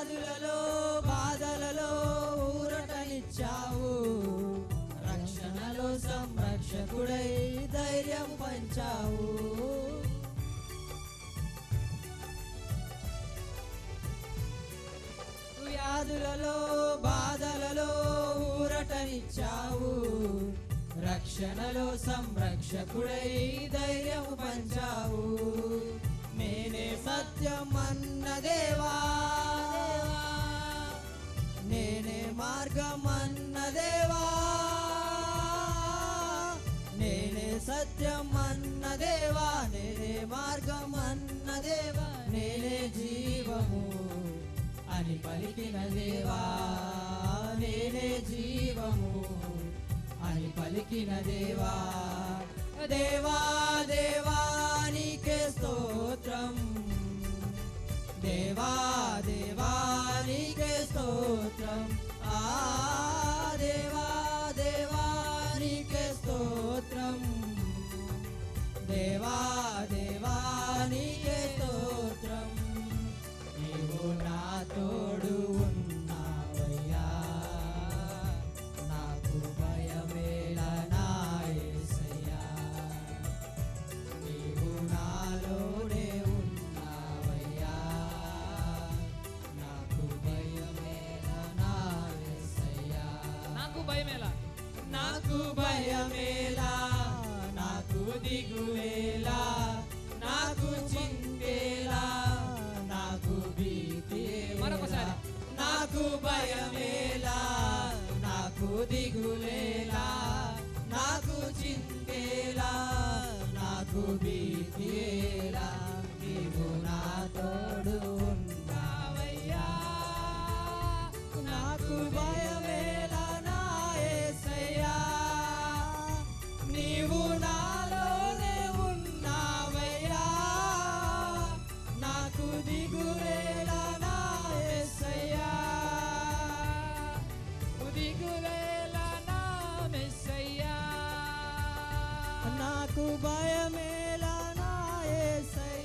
వ్యాధులలో బాధలలో ఊరటనిచ్చావు, రక్షణలో సంరక్షకుడై ధైర్యం పంచావు. వ్యాధులలో బాధలలో ఊరటనిచ్చావు, రక్షణలో సంరక్షకుడై ధైర్యం పంచావు. నేనే సత్యం అన్న దేవా, నేనే మార్గం అన్న దేవా, నేనే సత్యం అన్న దేవా, నేనే మార్గం అన్న దేవా, నేనే జీవము అని పలికిన దేవా, నేనే జీవము అని పలికిన దేవా. దేవా దేవా నీకే స్తోత్రం, దేవా దేవా నీకే స్తోత్రం, ఆ దేవా దేవా నీకే స్తోత్రం, దేవా దేవా నీకే స్తోత్రం. నీవు నా తోడు ఉన్నావయ్యా, నాకు భయమేలా నా యేసయ్యా, నీవు నాలోనే ఉన్నావయ్యా, నాకు భయమేలా నా యేసయ్యా, నాకు భయమేలా, నాకు భయమేలా, నాకు దిగులేలా, నాకు చింతేలా, నాకు భీతిలా, మరొకసారి నాకు భయమేలా, నాకు దిగులేలా, నాకు చింతేలా, నాకు భీతిలా, నీవు నా తోడు ఉన్నావయ్యా, నాకు భయమేలా నా యేసయ్యా, నీవు నాలోనే ఉన్నావయ్యా, నాకు దిగులేలా నా యేసయ్యా, దిగులేలా నా మెస్సయ్యా, నాకు భయమేలా నా యేసయ్యా.